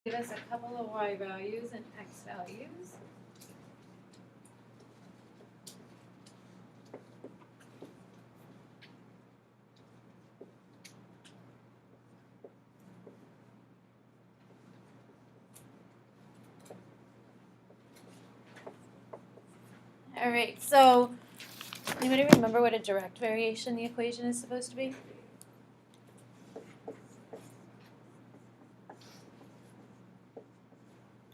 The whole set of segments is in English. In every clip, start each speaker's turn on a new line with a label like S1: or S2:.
S1: Give us a couple of y values and x values. All right, so anybody remember what a direct variation in the equation is supposed to be?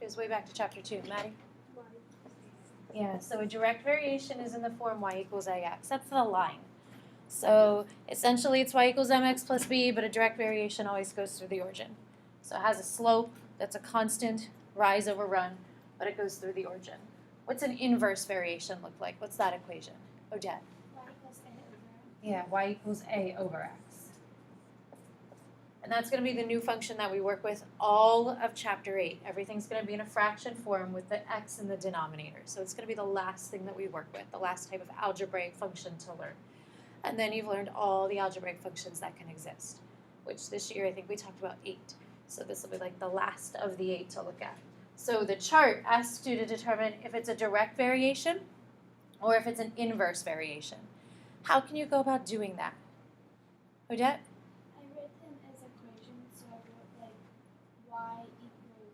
S1: Goes way back to chapter 2, Maddie. Yeah, so a direct variation is in the form y equals ax. That's the line. So essentially it's y equals mx plus b, but a direct variation always goes through the origin. So it has a slope that's a constant, rise over run, but it goes through the origin. What's an inverse variation look like? What's that equation? Odette?
S2: Y equals A over X.
S1: Yeah, y equals a over x. And that's going to be the new function that we work with all of chapter 8. Everything's going to be in a fraction form with the x in the denominator. So it's going to be the last thing that we work with, the last type of algebraic function to learn. And then you've learned all the algebraic functions that can exist, which this year I think we talked about 8. So this will be like the last of the 8 to look at. So the chart asks you to determine if it's a direct variation or if it's an inverse variation. How can you go about doing that? Odette?
S2: I wrote them as equations, so I wrote like y equals,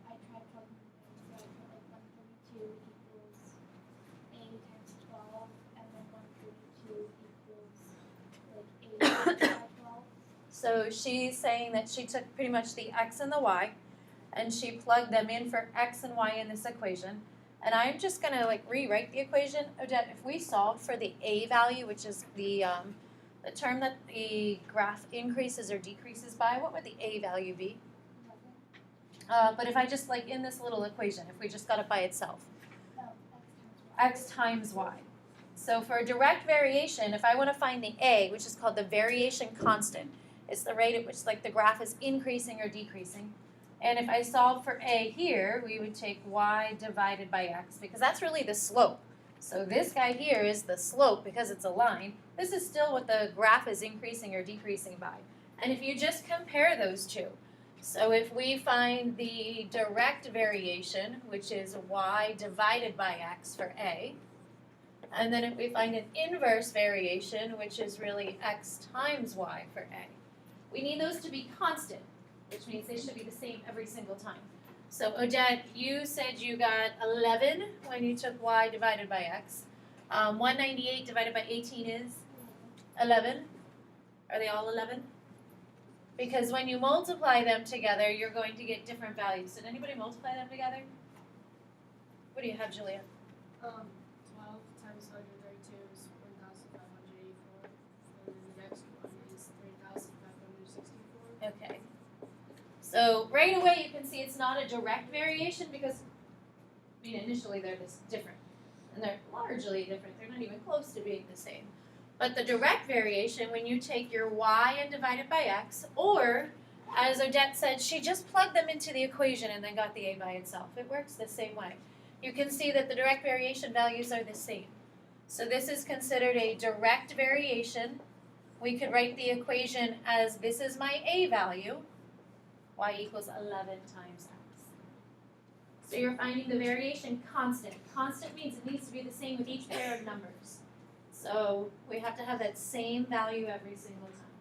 S2: I tried plugging them in, so I put like 132 equals a times 12, and then 132 equals like a times 12.
S1: So she's saying that she took pretty much the x and the y, and she plugged them in for x and y in this equation. And I'm just going to like rewrite the equation. Odette, if we solve for the a value, which is the term that the graph increases or decreases by, what would the a value be? But if I just like in this little equation, if we just got it by itself,
S2: No,
S1: x times y. So for a direct variation, if I want to find the a, which is called the variation constant, it's the rate at which like the graph is increasing or decreasing. And if I solve for a here, we would take y divided by x, because that's really the slope. So this guy here is the slope because it's a line. This is still what the graph is increasing or decreasing by. And if you just compare those two, so if we find the direct variation, which is y divided by x for a, and then if we find an inverse variation, which is really x times y for a, we need those to be constant, which means they should be the same every single time. So Odette, you said you got 11 when you took y divided by x. 198 divided by 18 is 11. Are they all 11? Because when you multiply them together, you're going to get different values. Did anybody multiply them together? What do you have, Julia?
S3: 12 times 132 is 1,584, and the next one is 3,564.
S1: Okay. So right away you can see it's not a direct variation because, I mean, initially they're just different. And they're largely different. They're not even close to being the same. But the direct variation, when you take your y and divide it by x, or, as Odette said, she just plugged them into the equation and then got the a by itself. It works the same way. You can see that the direct variation values are the same. So this is considered a direct variation. We could write the equation as this is my a value, y equals 11 times x. So you're finding the variation constant. Constant means it needs to be the same with each pair of numbers. So we have to have that same value every single time.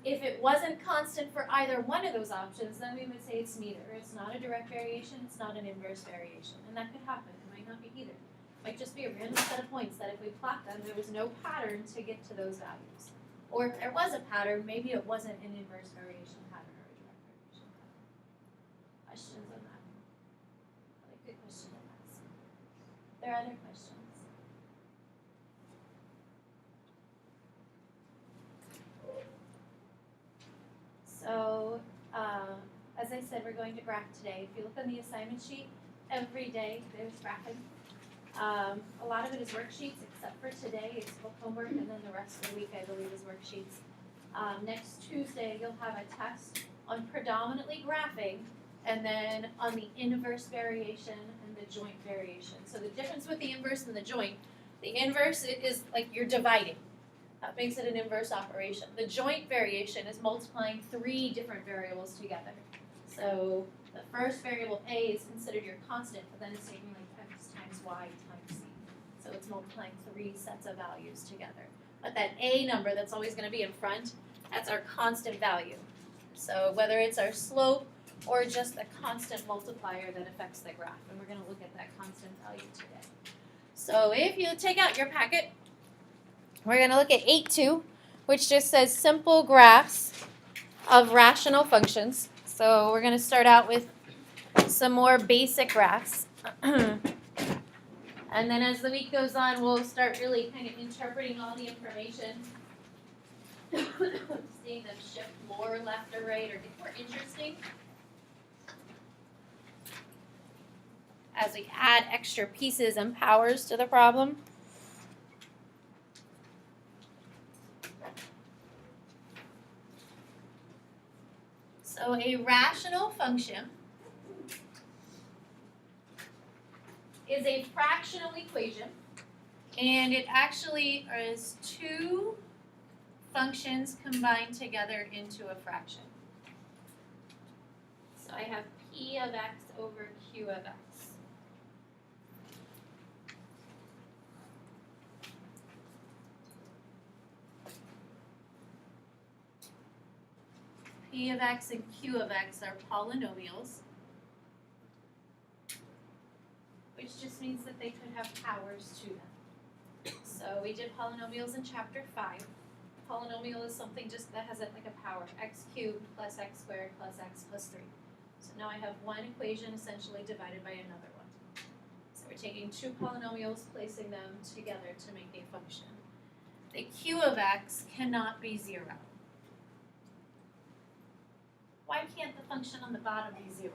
S1: If it wasn't constant for either one of those options, then we would say it's neither. It's not a direct variation, it's not an inverse variation. And that could happen. It might not be either. It might just be a random set of points that if we plot them, there was no pattern to get to those values. Or if there was a pattern, maybe it wasn't an inverse variation pattern or a direct variation pattern. Questions on that? What a good question to ask. There are other questions. So, as I said, we're going to graph today. If you look on the assignment sheet, every day there's graphing. A lot of it is worksheets, except for today, it's book homework, and then the rest of the week, I believe, is worksheets. Next Tuesday, you'll have a test on predominantly graphing, and then on the inverse variation and the joint variation. So the difference with the inverse and the joint, the inverse is like you're dividing. That makes it an inverse operation. The joint variation is multiplying 3 different variables together. So the first variable a is considered your constant, but then it's taking like x times y times c. So it's multiplying 3 sets of values together. But that a number that's always going to be in front, that's our constant value. So whether it's our slope or just the constant multiplier that affects the graph, and we're going to look at that constant value today. So if you take out your packet, we're going to look at 8.2, which just says simple graphs of rational functions. So we're going to start out with some more basic graphs. And then as the week goes on, we'll start really kind of interpreting all the information, seeing them shift more left or right or get more interesting as we add extra pieces and powers to the problem. So a rational function is a fractional equation, and it actually is two functions combined together into a fraction. So I have p of x over q of x. P of x and q of x are polynomials, which just means that they could have powers to them. So we did polynomials in chapter 5. Polynomial is something just that has like a power, x cubed plus x squared plus x plus 3. So now I have one equation essentially divided by another one. So we're taking two polynomials, placing them together to make a function. The q of x cannot be 0. Why can't the function on the bottom be 0?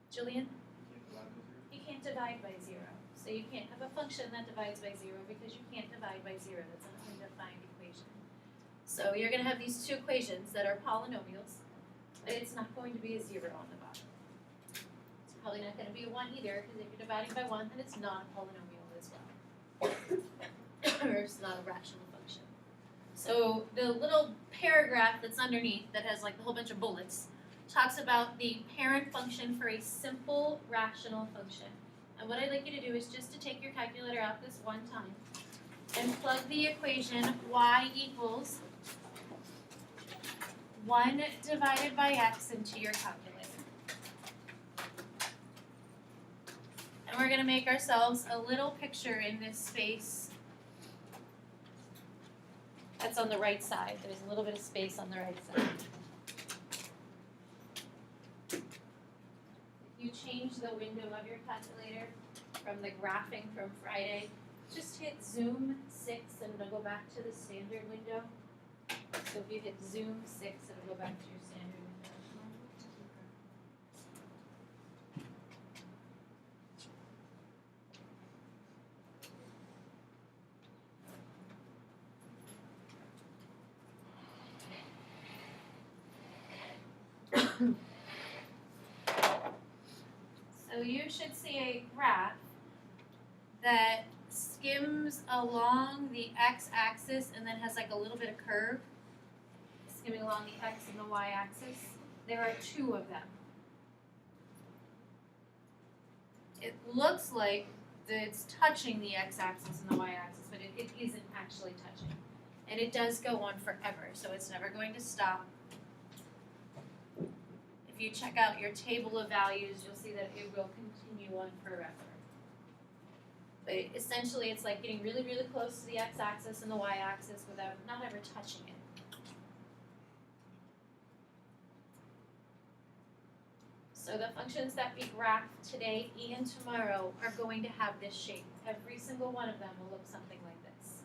S1: Julian? You can't divide by 0. So you can't have a function that divides by 0 because you can't divide by 0. That's an undefined equation. So you're going to have these two equations that are polynomials, but it's not going to be a 0 on the bottom. It's probably not going to be a 1 either, because if you're dividing by 1, then it's not a polynomial as well. Or it's not a rational function. So the little paragraph that's underneath that has like a whole bunch of bullets talks about the parent function for a simple rational function. And what I'd like you to do is just to take your calculator out this one time and plug the equation y equals 1 divided by x into your calculator. And we're going to make ourselves a little picture in this space that's on the right side. There's a little bit of space on the right side. You change the window of your calculator from the graphing from Friday, just hit zoom 6 and it'll go back to the standard window. So if you hit zoom 6, it'll go back to your standard window. So you should see a graph that skims along the x-axis and then has like a little bit of curve skimming along the x and the y-axis. There are two of them. It looks like that it's touching the x-axis and the y-axis, but it isn't actually touching. And it does go on forever, so it's never going to stop. If you check out your table of values, you'll see that it will continue on forever. But essentially, it's like getting really, really close to the x-axis and the y-axis without not ever touching it. So the functions that we graph today and tomorrow are going to have this shape. Every single one of them will look something like this.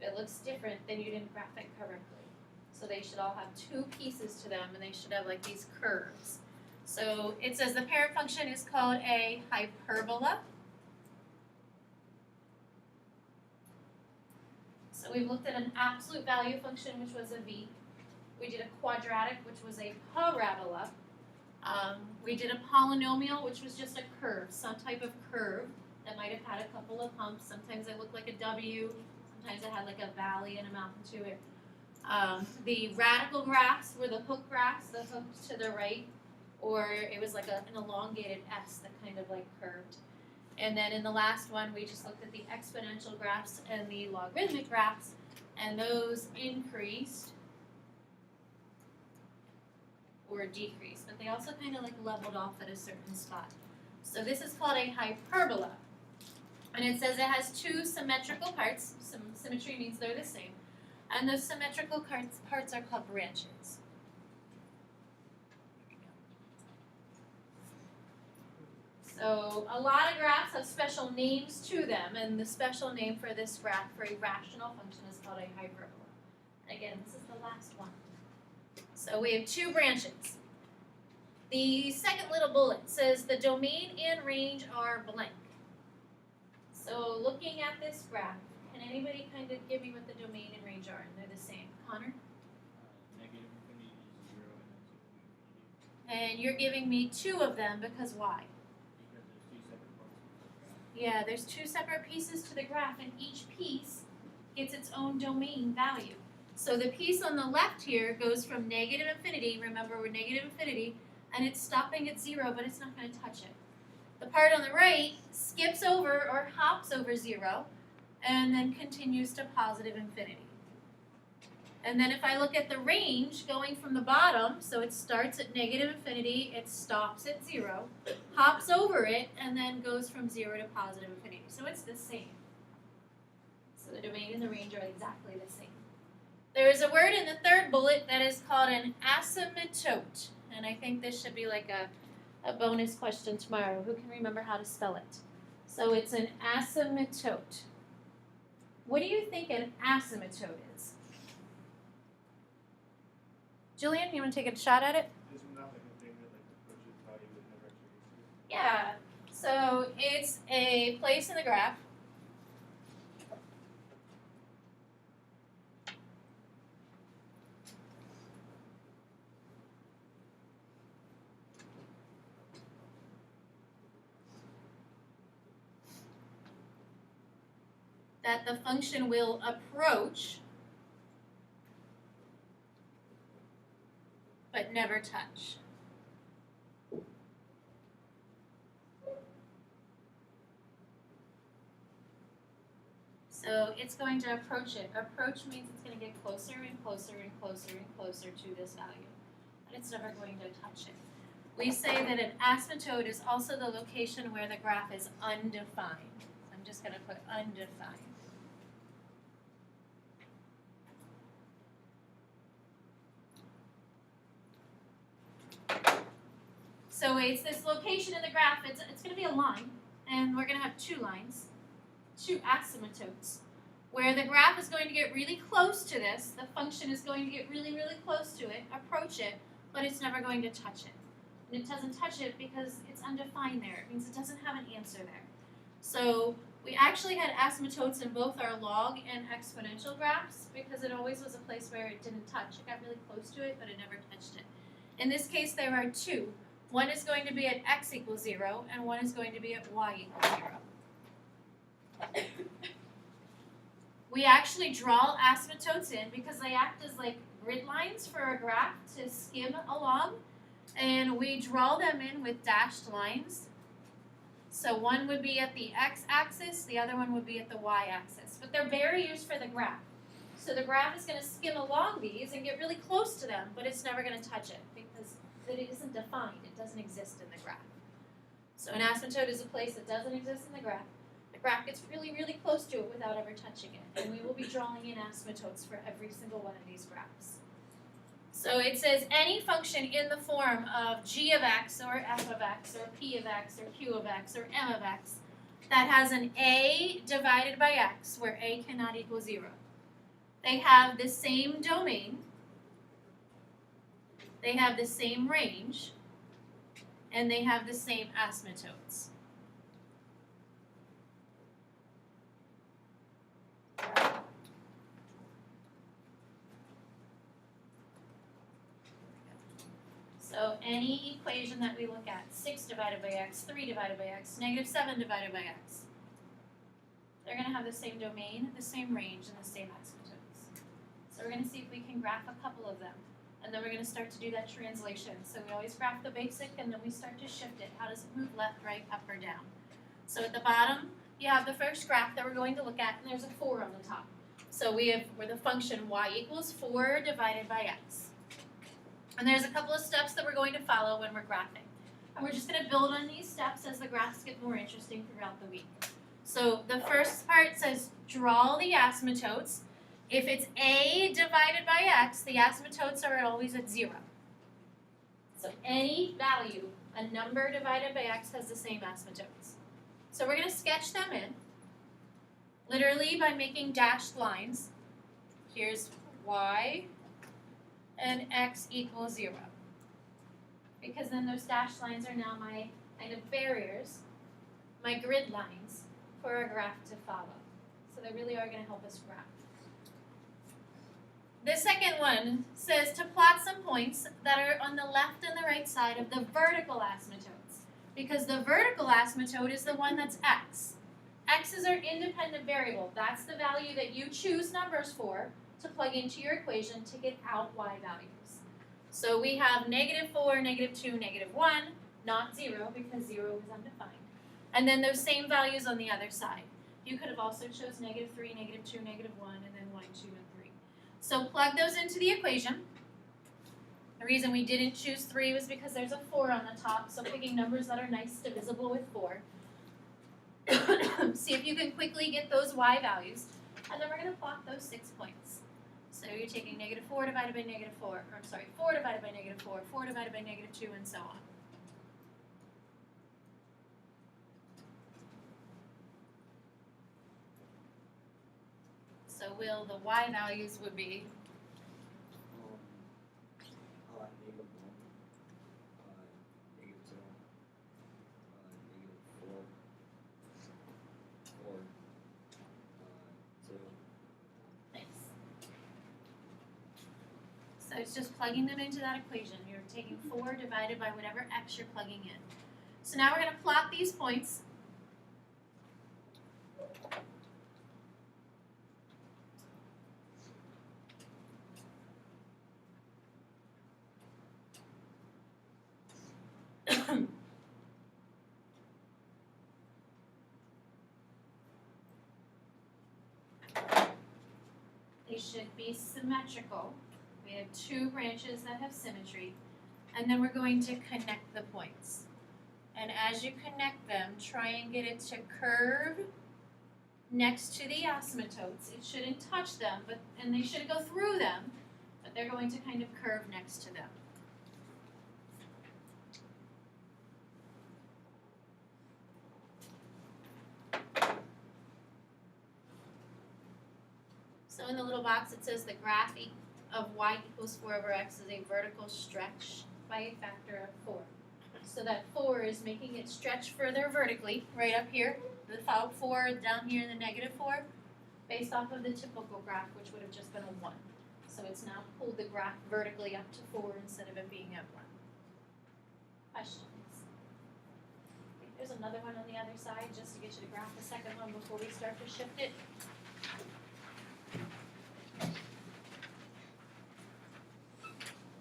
S1: If it looks different, then you didn't graph it correctly. So they should all have two pieces to them, and they should have like these curves. So it says the parent function is called a hyperbola. So we've looked at an absolute value function, which was a v. We did a quadratic, which was a parabola. We did a polynomial, which was just a curve, some type of curve that might have had a couple of humps. Sometimes it looked like a W. Sometimes it had like a valley and a mountain to it. The radical graphs were the hook graphs, the hooked to the right, or it was like an elongated S that kind of like curved. And then in the last one, we just looked at the exponential graphs and the logarithmic graphs, and those increased or decreased, but they also kind of like leveled off at a certain spot. So this is called a hyperbola. And it says it has two symmetrical parts. Symmetry means they're the same. And those symmetrical parts are called branches. So a lot of graphs have special names to them, and the special name for this graph for a rational function is called a hyperbola. Again, this is the last one. So we have two branches. The second little bullet says the domain and range are blank. So looking at this graph, can anybody kind of give me what the domain and range are? And they're the same. Connor?
S3: Negative infinity is 0 and then 2 infinity.
S1: And you're giving me two of them because why?
S3: Because there's two separate parts of the graph.
S1: Yeah, there's two separate pieces to the graph, and each piece gets its own domain value. So the piece on the left here goes from negative infinity, remember we're negative infinity, and it's stopping at 0, but it's not going to touch it. The part on the right skips over or hops over 0, and then continues to positive infinity. And then if I look at the range going from the bottom, so it starts at negative infinity, it stops at 0, hops over it, and then goes from 0 to positive infinity. So it's the same. So the domain and the range are exactly the same. There is a word in the third bullet that is called an asymptote. And I think this should be like a bonus question tomorrow. Who can remember how to spell it? So it's an asymptote. What do you think an asymptote is? Julian, you want to take a shot at it?
S4: Isn't that like a thing that like approaches value but never actually gets to?
S1: Yeah. So it's a place in the graph that the function will approach but never touch. So it's going to approach it. Approach means it's going to get closer and closer and closer and closer to this value, but it's never going to touch it. We say that an asymptote is also the location where the graph is undefined. So I'm just going to put undefined. So it's this location in the graph, it's going to be a line, and we're going to have two lines, two asymptotes, where the graph is going to get really close to this, the function is going to get really, really close to it, approach it, but it's never going to touch it. And it doesn't touch it because it's undefined there. It means it doesn't have an answer there. So we actually had asymptotes in both our log and exponential graphs because it always was a place where it didn't touch. It got really close to it, but it never touched it. In this case, there are two. One is going to be at x equals 0, and one is going to be at y equals 0. We actually draw asymptotes in because they act as like grid lines for a graph to skim along, and we draw them in with dashed lines. So one would be at the x-axis, the other one would be at the y-axis, but they're barriers for the graph. So the graph is going to skim along these and get really close to them, but it's never going to touch it because it isn't defined. It doesn't exist in the graph. So an asymptote is a place that doesn't exist in the graph. The graph gets really, really close to it without ever touching it. And we will be drawing in asymptotes for every single one of these graphs. So it says any function in the form of g of x or f of x or p of x or q of x or m of x that has an a divided by x where a cannot equal 0. They have the same domain, they have the same range, and they have the same asymptotes. So any equation that we look at, 6 divided by x, 3 divided by x, negative 7 divided by x, they're going to have the same domain, the same range, and the same asymptotes. So we're going to see if we can graph a couple of them. And then we're going to start to do that translation. So we always graph the basic and then we start to shift it. How does it move left, right, up, or down? So at the bottom, you have the first graph that we're going to look at, and there's a 4 on the top. So we're the function y equals 4 divided by x. And there's a couple of steps that we're going to follow when we're graphing. And we're just going to build on these steps as the graphs get more interesting throughout the week. So the first part says draw the asymptotes. If it's a divided by x, the asymptotes are always at 0. So any value, a number divided by x, has the same asymptotes. So we're going to sketch them in, literally by making dashed lines. Here's y and x equals 0. Because then those dashed lines are now my kind of barriers, my grid lines for our graph to follow. So they really are going to help us graph. The second one says to plot some points that are on the left and the right side of the vertical asymptotes. Because the vertical asymptote is the one that's x. X is our independent variable. That's the value that you choose numbers for to plug into your equation to get out y values. So we have -4, -2, -1, not 0 because 0 is undefined. And then those same values on the other side. You could have also chose -3, -2, -1, and then 1, 2, and 3. So plug those into the equation. The reason we didn't choose 3 was because there's a 4 on the top, so picking numbers that are nice divisible with 4. See if you can quickly get those y values, and then we're going to plot those 6 points. So you're taking -4 divided by -4, or I'm sorry, 4 divided by -4, 4 divided by -2, and so on. So the y values would be
S5: -1, -2, -4, 2.
S1: nice. So it's just plugging them into that equation. You're taking 4 divided by whatever x you're plugging in. So now we're going to plot these points. They should be symmetrical. We have 2 branches that have symmetry. And then we're going to connect the points. And as you connect them, try and get it to curve next to the asymptotes. It shouldn't touch them, and they shouldn't go through them, but they're going to kind of curve next to them. So in the little box it says the graph of y equals 4 over x is a vertical stretch by a factor of 4. So that 4 is making it stretch further vertically, right up here, the 4 down here in the -4, based off of the typical graph, which would have just been a 1. So it's now pulled the graph vertically up to 4 instead of it being at 1. Questions? Okay, there's another one on the other side, just to get you to graph the second one before we start to shift it.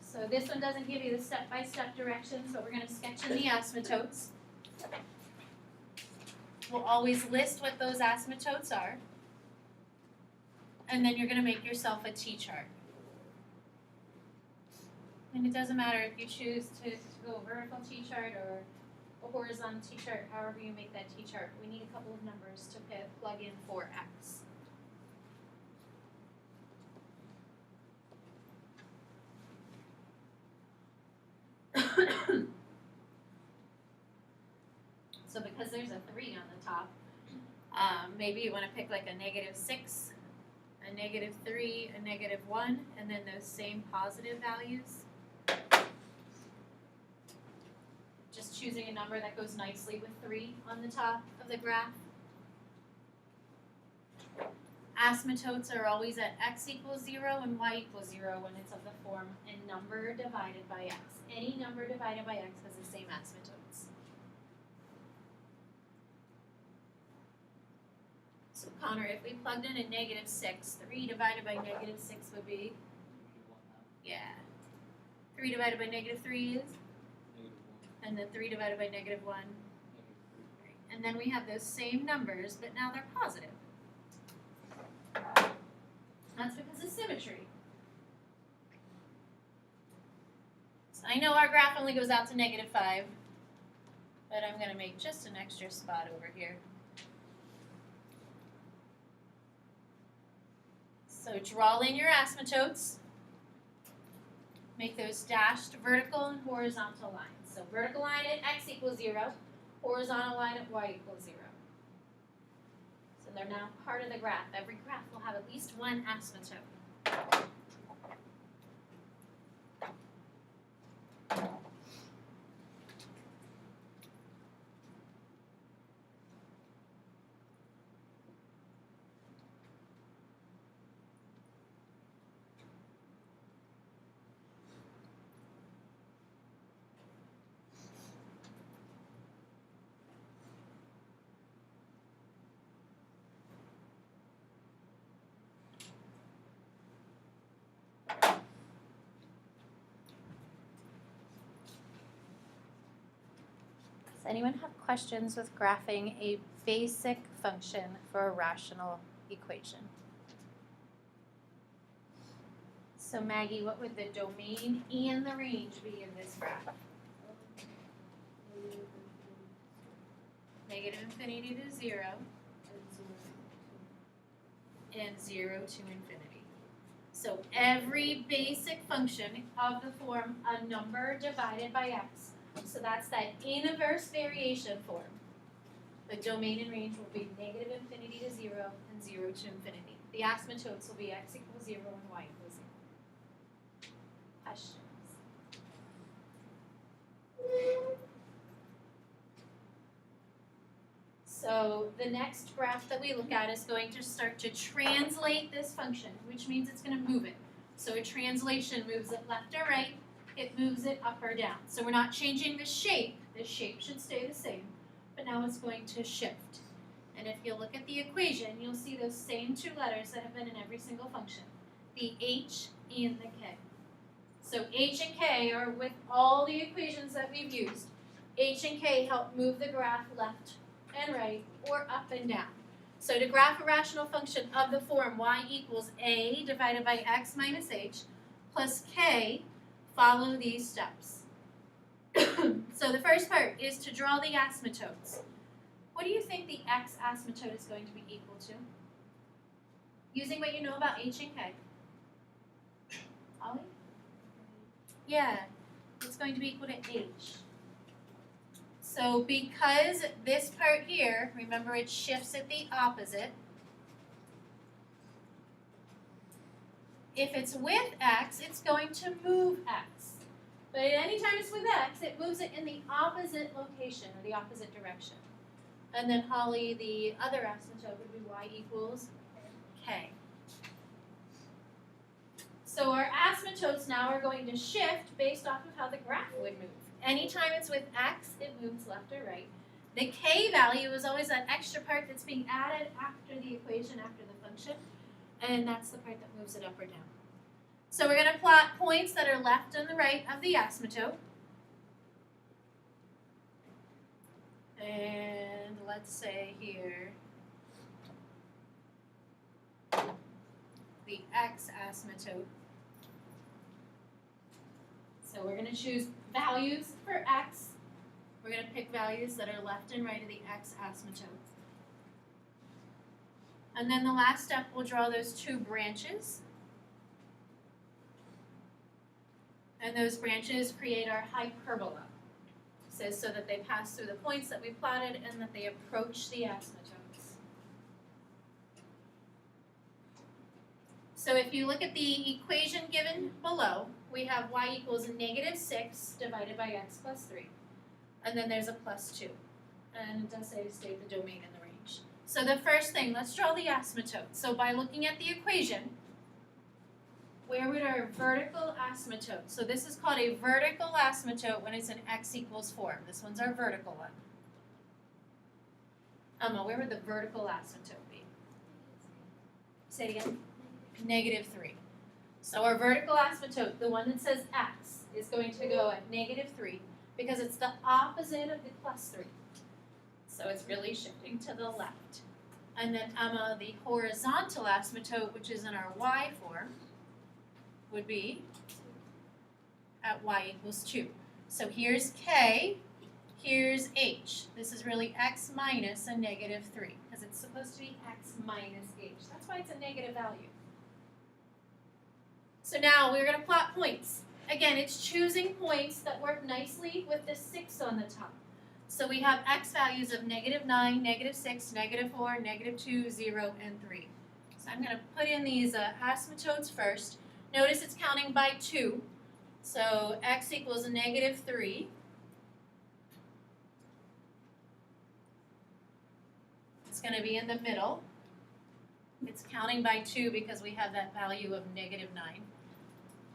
S1: So this one doesn't give you the step-by-step directions, but we're going to sketch in the asymptotes. We'll always list what those asymptotes are. And then you're going to make yourself a T-chart. And it doesn't matter if you choose to go vertical T-chart or a horizontal T-chart, however you make that T-chart. We need a couple of numbers to plug in for x. So because there's a 3 on the top, maybe you want to pick like a -6, a -3, a -1, and then those same positive values. Just choosing a number that goes nicely with 3 on the top of the graph. Asymptotes are always at x equals 0 and y equals 0 when it's of the form a number divided by x. Any number divided by x has the same asymptotes. So Connor, if we plugged in a -6, 3 divided by -6 would be, yeah. 3 divided by -3 is, and then 3 divided by -1. And then we have those same numbers, but now they're positive. That's because of symmetry. So I know our graph only goes out to -5, but I'm going to make just an extra spot over here. So draw linear asymptotes. Make those dashed vertical and horizontal lines. So vertical line at x equals 0, horizontal line at y equals 0. So they're now part of the graph. Every graph will have at least one asymptote. Does anyone have questions with graphing a basic function for a rational equation? So Maggie, what would the domain and the range be in this graph? -infinity to 0 and 0 to infinity. So every basic function of the form a number divided by x. So that's that inverse variation form. The domain and range will be -infinity to 0 and 0 to infinity. The asymptotes will be x equals 0 and y equals 0. Questions? So the next graph that we look at is going to start to translate this function, which means it's going to move it. So a translation moves it left or right, it moves it up or down. So we're not changing the shape should stay the same, but now it's going to shift. And if you look at the equation, you'll see those same two letters that have been in every single function, the h and the k. So h and k are with all the equations that we've used. H and k help move the graph left and right, or up and down. So to graph a rational function of the form y equals a divided by x minus h plus k, follow these steps. So the first part is to draw the asymptotes. What do you think the x asymptote is going to be equal to? Using what you know about h and k. Ollie? Yeah, it's going to be equal to h. So because this part here, remember it shifts at the opposite. If it's with x, it's going to move x. But anytime it's with x, it moves it in the opposite location or the opposite direction. And then Holly, the other asymptote would be y equals k. So our asymptotes now are going to shift based off of how the graph would move. Anytime it's with x, it moves left or right. The k value is always that extra part that's being added after the equation, after the function, and that's the part that moves it up or down. So we're going to plot points that are left and the right of the asymptote. And let's say here, the x asymptote. So we're going to choose values for x. We're going to pick values that are left and right of the x asymptote. And then the last step, we'll draw those two branches. And those branches create our hyperbola. So that they pass through the points that we plotted and that they approach the asymptotes. So if you look at the equation given below, we have y equals -6 divided by x plus 3. And then there's a plus 2. And it does say to state the domain and the range. So the first thing, let's draw the asymptote. So by looking at the equation, where would our vertical asymptote? So this is called a vertical asymptote when it's an x equals form. This one's our vertical one. Where would the vertical asymptote be? Say it again. -3. So our vertical asymptote, the one that says x, is going to go at -3 because it's the opposite of the +3. So it's really shifting to the left. And then Emma, the horizontal asymptote, which is in our y form, would be at y equals 2. So here's k, here's h. This is really x minus a -3 because it's supposed to be x minus h. That's why it's a negative value. So now we're going to plot points. Again, it's choosing points that work nicely with the 6 on the top. So we have x values of -9, -6, -4, -2, 0, and 3. So I'm going to put in these asymptotes first. Notice it's counting by 2. So x equals -3. It's going to be in the middle. It's counting by 2 because we have that value of -9.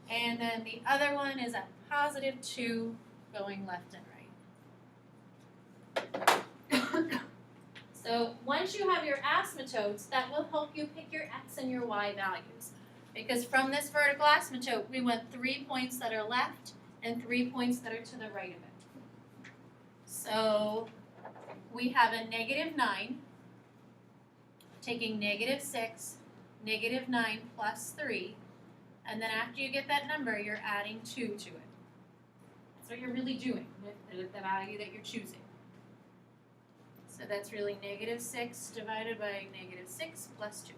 S1: And then the other one is at +2 going left and right. So once you have your asymptotes, that will help you pick your x and your y values. Because from this vertical asymptote, we want 3 points that are left and 3 points that are to the right of it. So we have a -9, taking -6, -9 plus 3, and then after you get that number, you're adding 2 to it. That's what you're really doing with the value that you're choosing. So that's really -6 divided by -6 plus 2.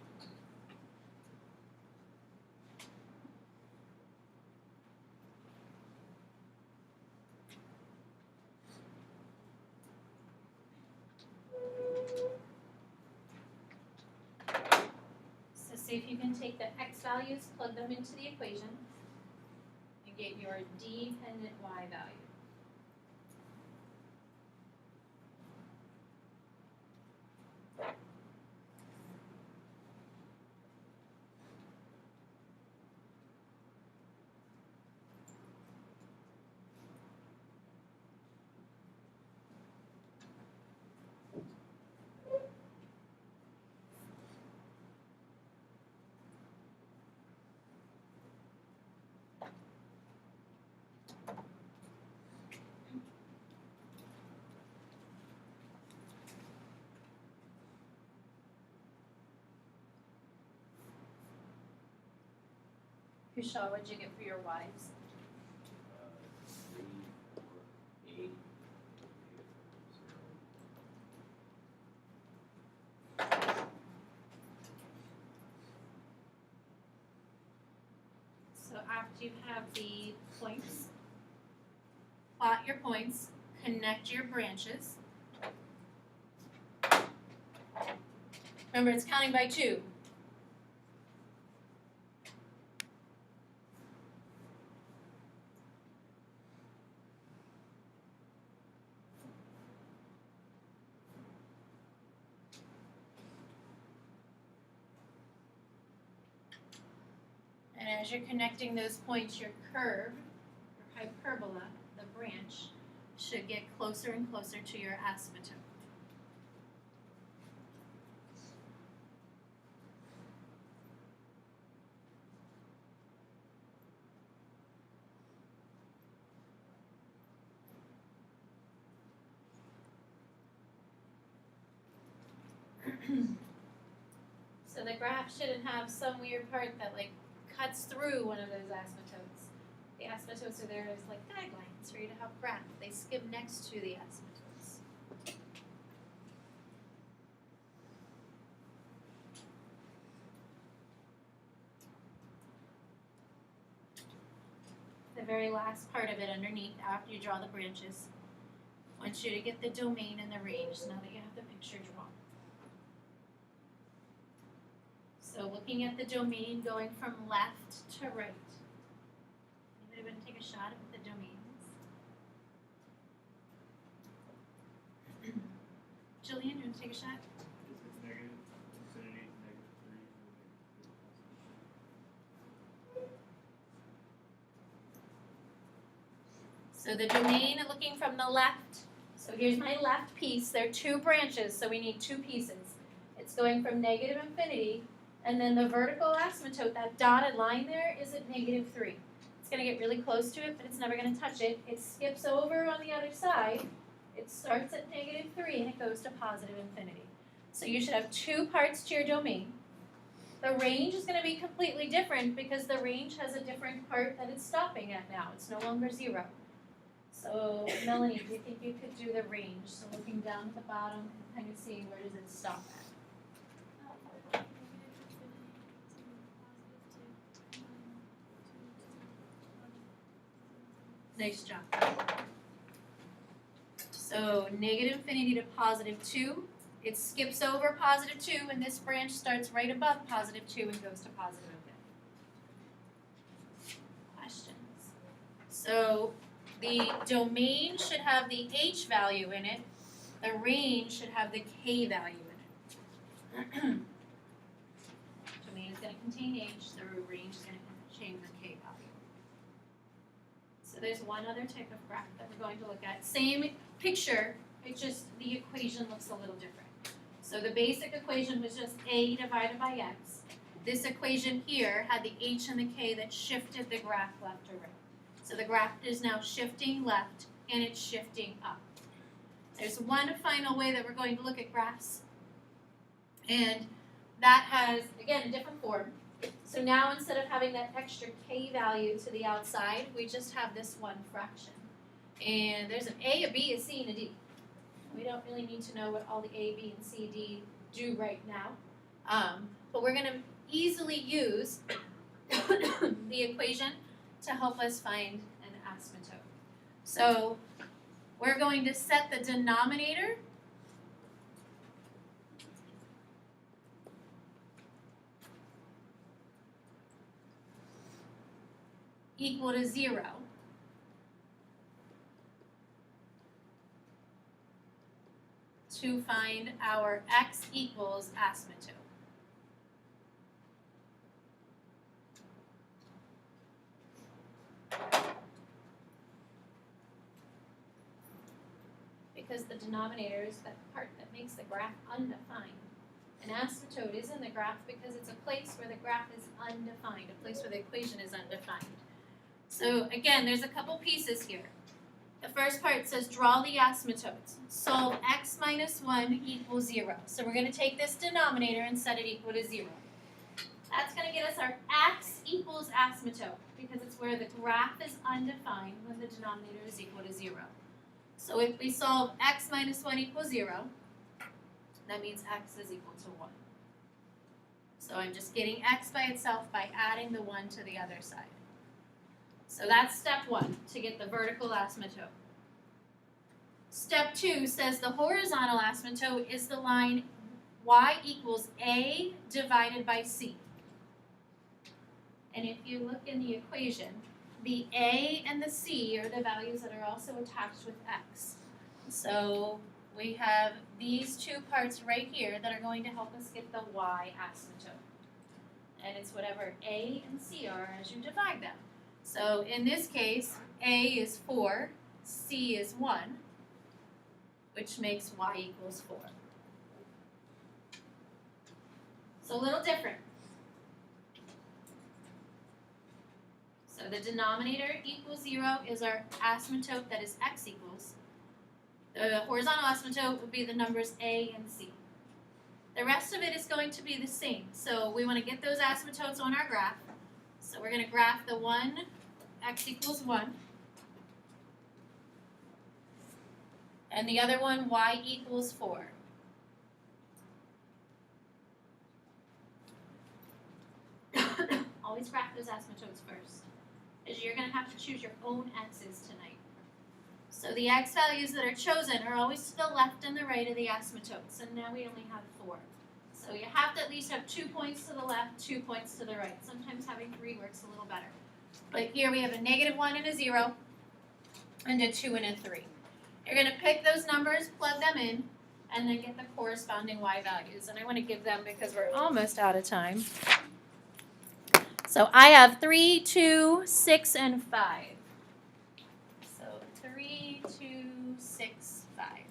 S1: So see if you can take the x values, plug them into the equation, and get your dependent y value. Kushal, what'd you get for your y's?
S5: 3, 4, 8,
S1: So after you have the points, plot your points, connect your branches. Remember, it's counting by 2. And as you're connecting those points, your curve, or hyperbola, the branch, should get closer and closer to your asymptote. So the graph shouldn't have some weird part that like cuts through one of those asymptotes. The asymptotes are there as like guidelines for you to help graph. They skip next to the asymptotes. The very last part of it underneath, after you draw the branches, wants you to get the domain and the range now that you have the picture drawn. So looking at the domain going from left to right. Anybody want to take a shot at the domains? Jillian, you want to take a shot?
S4: Is it negative infinity, -3,
S1: So the domain looking from the left. So here's my left piece. There are 2 branches, so we need 2 pieces. It's going from -infinity, And then the vertical asymptote, that dotted line there, is at -3. It's going to get really close to it, but it's never going to touch it. It skips over on the other side. It starts at -3 and it goes to positive infinity. So you should have 2 parts to your domain. The range is going to be completely different because the range has a different part that it's stopping at now. It's no longer 0. So Melanie, do you think you could do the range? So looking down at the bottom and kind of seeing where does it stop at? Nice job. So -infinity to +2. It skips over +2 and this branch starts right above +2 and goes to positive infinity. Questions? So the domain should have the h value in it. The range should have the k value in it. Domain is going to contain h. The range is going to contain the k value. So there's one other type of graph that we're going to look at. Same picture, it just the equation looks a little different. So the basic equation was just a divided by x. This equation here had the h and the k that shifted the graph left or right. So the graph is now shifting left and it's shifting up. There's one final way that we're going to look at graphs. And that has, again, a different form. So now instead of having that extra k value to the outside, we just have this one fraction. And there's an a, a b, a c, and a d. We don't really need to know what all the a, b, and c, d do right now. But we're going to easily use the equation to help us find an asymptote. So we're going to set the denominator equal to 0. To find our x equals asymptote. Because the denominator is that part that makes the graph undefined. An asymptote is in the graph because it's a place where the graph is undefined, a place where the equation is undefined. So again, there's a couple pieces here. The first part says draw the asymptotes. Solve x minus 1 equals 0. So we're going to take this denominator and set it equal to 0. That's going to get us our x equals asymptote because it's where the graph is undefined when the denominator is equal to 0. So if we solve x minus 1 equals 0, that means x is equal to 1. So I'm just getting x by itself by adding the 1 to the other side. So that's step 1, to get the vertical asymptote. Step 2 says the horizontal asymptote is the line y equals a divided by c. And if you look in the equation, the a and the c are the values that are also attached with x. So we have these 2 parts right here that are going to help us get the y asymptote. And it's whatever a and c are as you divide them. So in this case, a is 4, c is 1, which makes y equals 4. So a little different. So the denominator equals 0 is our asymptote that is x equals. The horizontal asymptote would be the numbers a and c. The rest of it is going to be the same. So we want to get those asymptotes on our graph. So we're going to graph the one, x equals 1. And the other one, y equals 4. Always graph those asymptotes first, because you're going to have to choose your own x's tonight. So the x values that are chosen are always to the left and the right of the asymptotes, and now we only have 4. So you have to at least have 2 points to the left, 2 points to the right. Sometimes having 3 works a little better. But here we have a -1 and a 0, and a 2 and a 3. You're going to pick those numbers, plug them in, and then get the corresponding y values. And I want to give them because we're almost out of time. So I have 3, 2, 6, and 5. So 3, 2, 6, 5.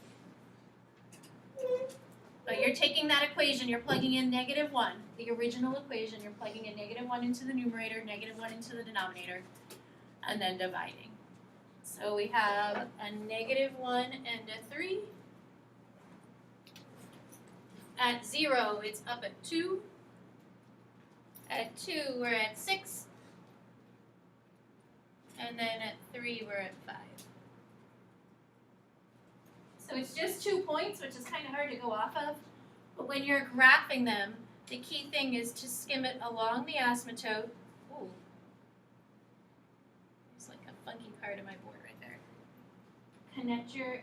S1: But you're taking that equation, you're plugging in -1, the original equation, you're plugging in -1 into the numerator, -1 into the denominator, and then dividing. So we have a -1 and a 3. At 0, it's up at 2. At 2, we're at 6. And then at 3, we're at 5. So it's just 2 points, which is kind of hard to go off of. But when you're graphing them, the key thing is to skim it along the asymptote. Ooh. There's like a funky part of my board right there. Connect your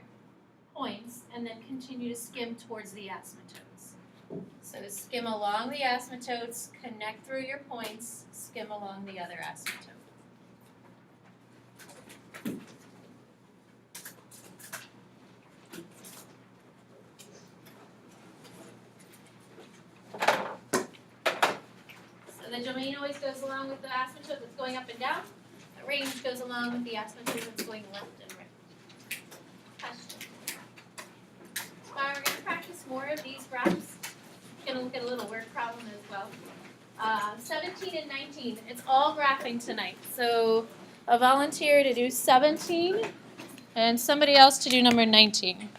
S1: points and then continue to skim towards the asymptotes. So skim along the asymptotes, connect through your points, skim along the other asymptote. The domain always goes along with the asymptote that's going up and down. The range goes along with the asymptote that's going left and right. Question. We're going to practice more of these graphs. We're going to look at a little word problem as well. 17 and 19. It's all graphing tonight. So a volunteer to do 17 and somebody else to do number 19.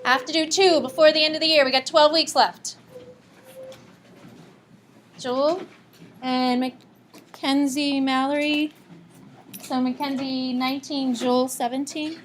S1: Have to do 2 before the end of the year. We got 12 weeks left. Joel and Mackenzie Mallory. So Mackenzie 19, Joel 17.